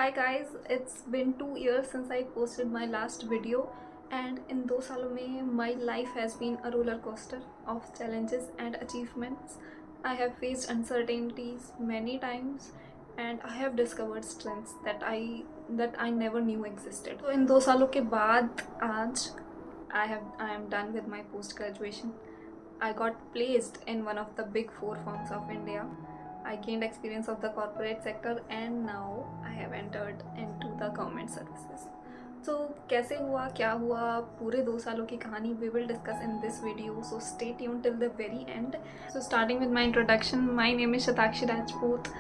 Hi guys, it's been 2 years since I posted my last video and in 2 सालों में my life has been a roller coaster of challenges and achievements. I have faced uncertainties many times and I have discovered strengths that I never knew existed. तो इन 2 सालों के बाद आज I am done with my post graduation. I got placed in one of the big four firms of India. I gained experience of the corporate sector and now I have entered into the government services. So कैसे हुआ क्या हुआ पूरे 2 सालों की कहानी we will discuss in this video, so stay tuned till the very end. So starting with my introduction, my name is Shatakshi Rajput,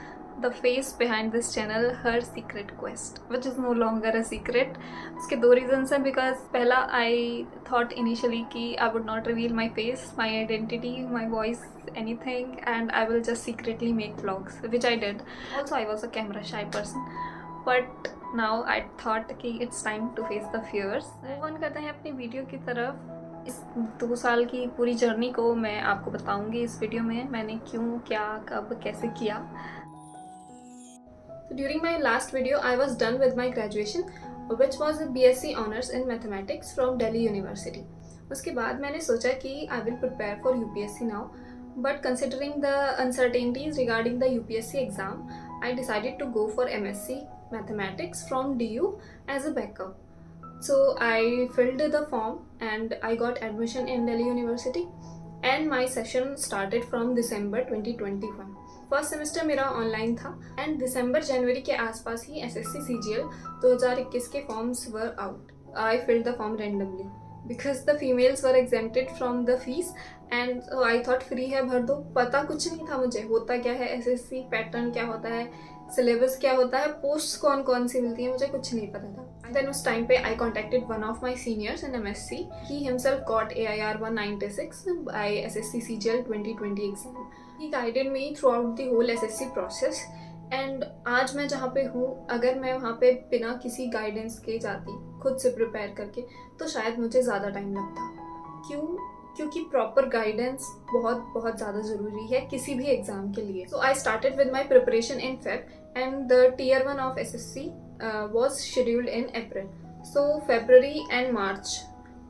the face behind this channel, her secret quest, which is no longer a secret. उसके 2 reasons हैं. Because पहला, I thought initially कि I would not reveal my face, my identity, my voice, anything, and I will just secretly make vlogs, which I did. Also, I was a camera shy person, but now I thought कि it's time to face the fears. Move on करते हैं अपनी video की तरफ. इस 2 साल की पूरी जर्नी को मैं आपको बताऊंगी इस वीडियो में, मैंने क्यों, क्या, कब, कैसे किया. So during my last video, I was done with my graduation, which was a BSc Honours in Mathematics from Delhi University. उसके बाद मैंने सोचा कि I will prepare for UPSC now, but considering the uncertainties regarding the UPSC exam, I decided to go for MSc Mathematics from DU as a backup. So I filled the form and I got admission in Delhi University and my session started from December 2021. First semester मेरा online था and दिसंबर जनवरी के आसपास ही SSC CGL 2021 के forms were out. I filled the form randomly because the females were exempted from the fees and I thought free है भर दो. पता कुछ नहीं था मुझे होता क्या है SSC, पैटर्न क्या होता है, सिलेबस क्या होता है, पोस्ट कौन कौन सी मिलती है, मुझे कुछ नहीं पता था. देन उस टाइम पे I contacted one of my seniors in MSc. He himself got AIR 196 by SSC CGL 2020 exam. He guided me throughout the whole SSC process and आज मैं जहाँ पे हूँ, अगर मैं वहाँ पे बिना किसी गाइडेंस के जाती, खुद से प्रिपेयर करके, तो शायद मुझे ज़्यादा टाइम लगता. क्यों? क्योंकि प्रॉपर गाइडेंस बहुत बहुत ज़्यादा ज़रूरी है किसी भी एग्ज़ाम के लिए. So I started with my preparation in Feb and the Tier 1 ऑफ SSC was scheduled in April. So February and March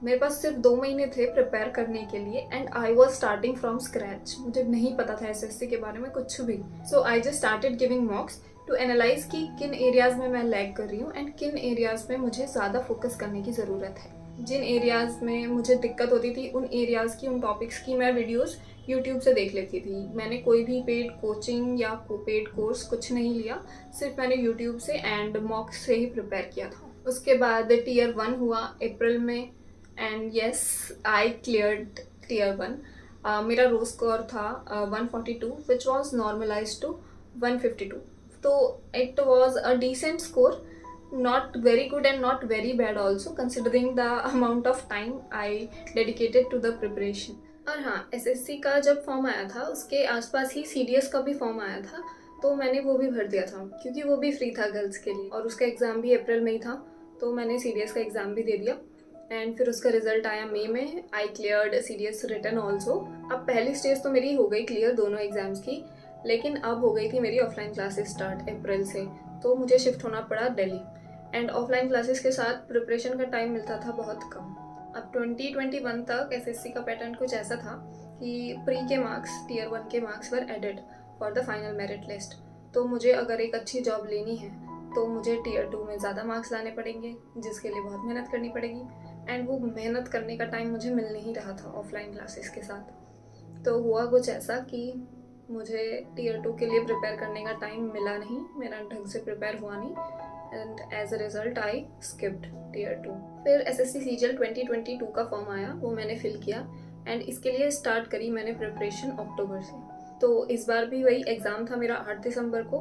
मेरे पास सिर्फ 2 महीने थे प्रिपेयर करने के लिए and I was starting from scratch. मुझे नहीं पता था SSC के बारे में कुछ भी. So I just started giving mocks to analyse कि किन एरियाज़ में मैं लैग कर रही हूँ एंड किन एरियाज़ में मुझे ज़्यादा फोकस करने की ज़रूरत है. जिन एरियाज़ में मुझे दिक्कत होती थी उन एरियाज़ की, उन टॉपिक्स की मैं वीडियोज़ यूट्यूब से देख लेती थी. मैंने कोई भी पेड कोचिंग या पेड कोर्स कुछ नहीं लिया, सिर्फ मैंने यूट्यूब से एंड मॉक्स से ही प्रिपेयर किया था. उसके बाद Tier 1 हुआ अप्रैल में and yes, I cleared Tier 1. मेरा रो स्कोर था 142 which was normalized to 152. तो it was a decent score, not very good and not very bad also considering the amount of time I dedicated to the preparation. और हाँ, SSC का जब form आया था उसके आसपास ही CDS का भी फॉर्म आया था, तो मैंने वो भी भर दिया था क्योंकि वो भी फ्री था गर्ल्स के लिए और उसका एग्ज़ाम भी अप्रैल में ही था, तो मैंने CDS का एग्ज़ाम भी दे दिया एंड फिर उसका रिजल्ट आया मई में. I cleared CDS written also. अब पहली स्टेज तो मेरी हो गई क्लियर दोनों एग्जाम्स की, लेकिन अब हो गई थी मेरी ऑफलाइन क्लासेस स्टार्ट अप्रैल से, तो मुझे शिफ्ट होना पड़ा दिल्ली एंड ऑफलाइन क्लासेस के साथ प्रिपरेशन का टाइम मिलता था बहुत कम. अब 2021 तक SSC का पैटर्न कुछ ऐसा था कि प्री के मार्क्स, Tier 1 के marks were added for the final merit list. तो मुझे अगर एक अच्छी जॉब लेनी है तो मुझे Tier 2 में ज़्यादा मार्क्स लाने पड़ेंगे, जिसके लिए बहुत मेहनत करनी पड़ेगी एंड वो मेहनत करने का टाइम मुझे मिल नहीं रहा था ऑफलाइन क्लासेस के साथ. तो हुआ कुछ ऐसा कि मुझे Tier 2 के लिए प्रिपेयर करने का टाइम मिला नहीं, मेरा ढंग से प्रिपेयर हुआ नहीं and as a result I skipped Tier 2. फिर SSC CGL 2022 का फॉर्म आया, वो मैंने फिल किया एंड इसके लिए स्टार्ट करी मैंने प्रिपरेशन अक्टूबर से. तो इस बार भी वही एग्ज़ाम था मेरा 8 दिसंबर को,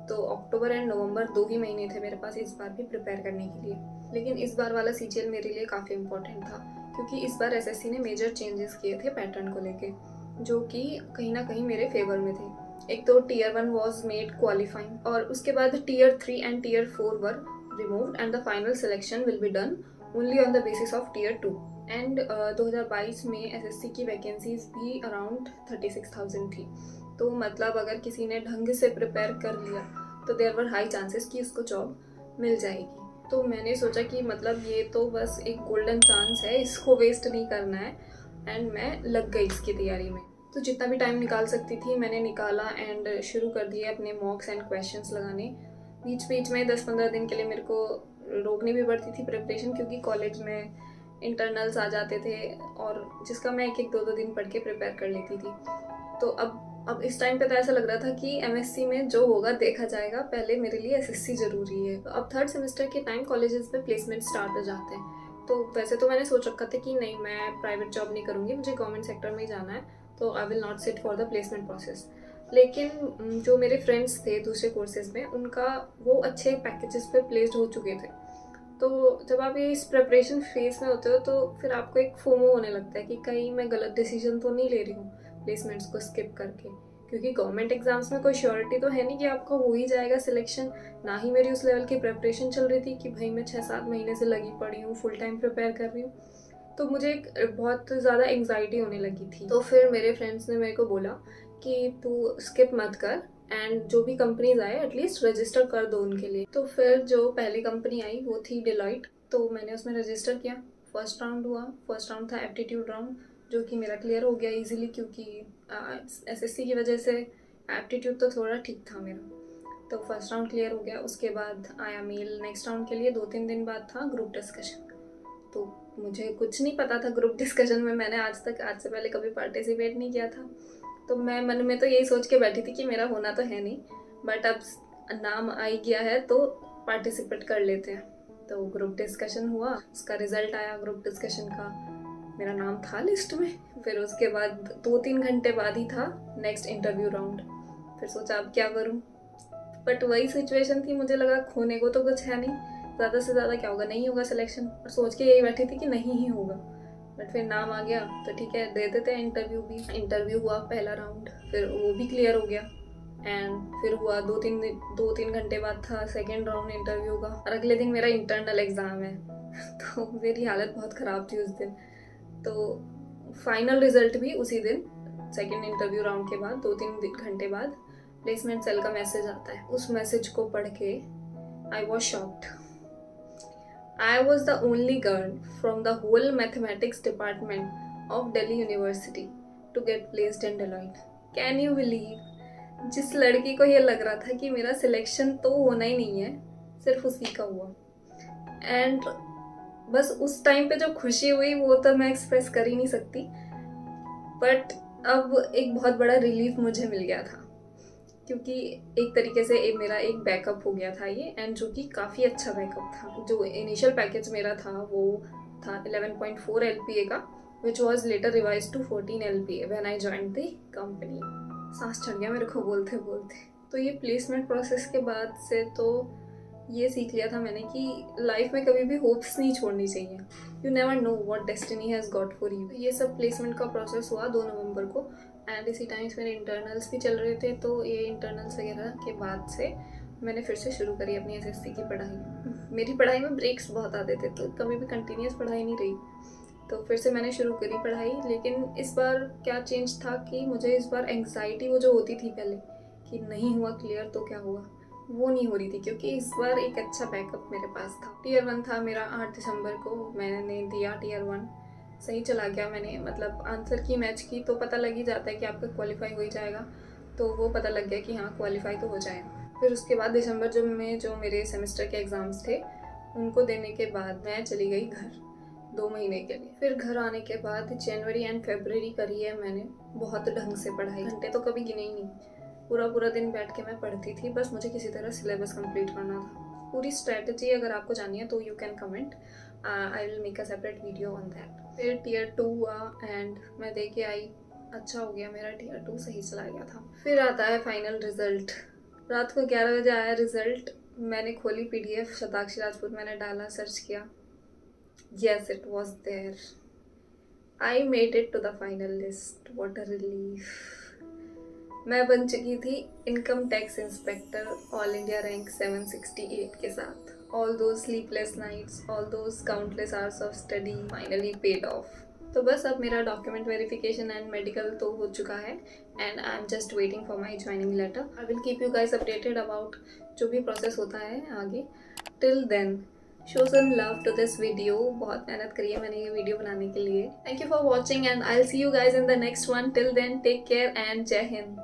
तो अक्टूबर एंड नवंबर 2 ही महीने थे मेरे पास इस बार भी प्रिपेयर करने के लिए. लेकिन इस बार वाला CGL मेरे लिए काफ़ी इम्पोर्टेंट था क्योंकि इस बार SSC ने मेजर चेंजेस किए थे पैटर्न को लेके, जो कि कहीं ना कहीं मेरे फेवर में थे. एक तो Tier 1 वॉज मेड क्वालिफाइंग और उसके बाद Tier 3 and Tier 4 were removed and the final selection will be done only on the basis of Tier 2. And 2022 में SSC की वैकेंसीज भी अराउंड 36,000 थी. तो मतलब अगर किसी ने ढंग से प्रिपेयर कर लिया तो देयर वर हाई चांसेस कि उसको जॉब मिल जाएगी। तो मैंने सोचा कि मतलब ये तो बस एक गोल्डन चांस है, इसको वेस्ट नहीं करना है, एंड मैं लग गई इसकी तैयारी में। तो जितना भी टाइम निकाल सकती थी मैंने निकाला एंड शुरू कर दिए अपने मॉक्स एंड क्वेश्चंस लगाने। बीच बीच में 10-15 दिन के लिए मेरे को रोकनी भी पड़ती थी प्रिपरेशन, क्योंकि कॉलेज में इंटरनल्स आ जाते थे और जिसका मैं एक 2 दिन पढ़ के प्रिपेयर कर लेती थी। तो अब इस टाइम पे तो ऐसा लग रहा था कि एमएससी में जो होगा देखा जाएगा, पहले मेरे लिए एसएससी ज़रूरी है। तो अब 3rd सेमेस्टर के टाइम कॉलेजेस में प्लेसमेंट स्टार्ट हो जाते हैं। तो वैसे तो मैंने सोच रखा था कि नहीं, मैं प्राइवेट जॉब नहीं करूँगी, मुझे गवर्नमेंट सेक्टर में ही जाना है, तो I will not sit for the placement process. लेकिन जो मेरे फ्रेंड्स थे दूसरे कोर्सेज में, उनका वो अच्छे पैकेजेस पे प्लेस्ड हो चुके थे। तो जब आप ये इस प्रिपरेशन फेज में होते हो तो फिर आपको एक फोमो होने लगता है कि कहीं मैं गलत डिसीजन तो नहीं ले रही हूँ प्लेसमेंट्स को स्किप करके, क्योंकि गवर्नमेंट एग्जाम्स में कोई श्योरिटी तो है नहीं कि आपका हो ही जाएगा सिलेक्शन। ना ही मेरी उस लेवल की प्रिपरेशन चल रही थी कि भाई मैं 6-7 महीने से लगी पड़ी हूँ, फुल टाइम प्रिपेयर कर रही हूँ। तो मुझे एक बहुत ज़्यादा एंग्जाइटी होने लगी थी। तो फिर मेरे फ्रेंड्स ने मेरे को बोला कि तू स्किप मत कर, एंड जो भी कंपनीज आए एटलीस्ट रजिस्टर कर दो उनके लिए। तो फिर जो पहली कंपनी आई वो थी डिलॉइट, तो मैंने उसमें रजिस्टर किया। फर्स्ट राउंड हुआ, फर्स्ट राउंड था एप्टीट्यूड राउंड, जो कि मेरा क्लियर हो गया इजीली, क्योंकि एसएससी की वजह से एप्टीट्यूड तो थोड़ा ठीक था मेरा। तो फर्स्ट राउंड क्लियर हो गया। उसके बाद आया मेल नेक्स्ट राउंड के लिए, 2-3 दिन बाद था ग्रुप डिस्कशन। तो मुझे कुछ नहीं पता था ग्रुप डिस्कशन में, मैंने आज से पहले कभी पार्टिसिपेट नहीं किया था। तो मैं मन में तो यही सोच के बैठी थी कि मेरा होना तो है नहीं, बट अब नाम आ ही गया है तो पार्टिसिपेट कर लेते हैं। तो ग्रुप डिस्कशन हुआ, उसका रिजल्ट आया ग्रुप डिस्कशन का, मेरा नाम था लिस्ट में। फिर उसके बाद 2-3 घंटे बाद ही था नेक्स्ट इंटरव्यू राउंड। फिर सोचा अब क्या करूं, बट वही सिचुएशन थी, मुझे लगा खोने को तो कुछ है नहीं, ज़्यादा से ज़्यादा क्या होगा, नहीं होगा सिलेक्शन, और सोच के यही बैठी थी कि नहीं ही होगा। बट फिर नाम आ गया तो ठीक है, दे देते हैं इंटरव्यू भी। इंटरव्यू हुआ पहला राउंड, फिर वो भी क्लियर हो गया। एंड फिर हुआ 2-3 घंटे बाद था सेकेंड राउंड इंटरव्यू का, और अगले दिन मेरा इंटरनल एग्ज़ाम है। तो मेरी हालत बहुत ख़राब थी उस दिन। तो फाइनल रिजल्ट भी उसी दिन, सेकेंड इंटरव्यू राउंड के बाद 2-3 घंटे बाद प्लेसमेंट सेल का मैसेज आता है। उस मैसेज को पढ़ के I was shocked. I was the only girl from the whole mathematics department of Delhi University to get placed in Deloitte. Can you believe? जिस लड़की को ये लग रहा था कि मेरा सिलेक्शन तो होना ही नहीं है, सिर्फ उसी का हुआ। एंड बस उस टाइम पे जो खुशी हुई वो तो मैं एक्सप्रेस कर ही नहीं सकती, बट अब एक बहुत बड़ा रिलीफ मुझे मिल गया था, क्योंकि एक तरीके से मेरा एक बैकअप हो गया था ये, एंड जो कि काफ़ी अच्छा बैकअप था। जो इनिशियल पैकेज मेरा था वो था 11.4 LPA का, which was later revise to 14 LPA when I joined the company. सांस चढ़ गया मेरे को बोलते बोलते। तो ये प्लेसमेंट प्रोसेस के बाद से तो ये सीख लिया था मैंने कि लाइफ में कभी भी होप्स नहीं छोड़नी चाहिए। You never know what destiny has got for you. ये सब प्लेसमेंट का प्रोसेस हुआ 2 नवंबर को, एंड इसी टाइम मेरे इंटरनल्स भी चल रहे थे। तो ये इंटरनल्स वगैरह के बाद से मैंने फिर से शुरू करी अपनी एसएससी की पढ़ाई। मेरी पढ़ाई में ब्रेक्स बहुत आते थे, तो कभी भी कंटिन्यूस पढ़ाई नहीं रही। तो फिर से मैंने शुरू करी पढ़ाई, लेकिन इस बार क्या चेंज था कि मुझे इस बार एंग्जाइटी वो जो होती थी पहले कि नहीं हुआ क्लियर तो क्या हुआ, वो नहीं हो रही थी, क्योंकि इस बार एक अच्छा बैकअप मेरे पास था। टीयर 1 था मेरा 8 दिसंबर को, मैंने दिया टीयर 1, सही चला गया। मैंने मतलब आंसर की मैच की तो पता लग ही जाता है कि आपका क्वालिफाई हो ही जाएगा, तो वो पता लग गया कि हाँ क्वालिफाई तो हो जाएगा। फिर उसके बाद दिसंबर जो मेरे सेमेस्टर के एग्ज़ाम्स थे उनको देने के बाद मैं चली गई घर 2 महीने के लिए। फिर घर आने के बाद जनवरी एंड फरवरी करी है मैंने बहुत ढंग से पढ़ाई, घंटे तो कभी गिने ही नहीं, पूरा दिन बैठ के मैं पढ़ती थी, बस मुझे किसी तरह सिलेबस कंप्लीट करना था। पूरी स्ट्रैटेजी अगर आपको जाननी है तो you can comment, I will make a separate video on that. फिर टीयर 2 हुआ एंड मैं दे के आई, अच्छा हो गया मेरा टीयर 2, सही चला गया था। फिर आता है फाइनल रिजल्ट। रात को 11 बजे आया रिजल्ट, मैंने खोली PDF शताक्षी राजपूत, मैंने डाला, सर्च किया, yes it was there, I made it to the final list, what a relief। मैं बन चुकी थी income tax inspector all India rank 768 के साथ। All those sleepless nights, all those countless hours of study finally paid off। तो बस अब मेरा डॉक्यूमेंट वेरिफिकेशन एंड मेडिकल तो हो चुका है, and I am just waiting for my joining letter. I will keep you guys updated about जो भी प्रोसेस होता है आगे। Till then show some love to this video. बहुत मेहनत करी है मैंने ये वीडियो बनाने के लिए. Thank you for watching and I will see you guys in the next one. Till then take care and जय हिंद.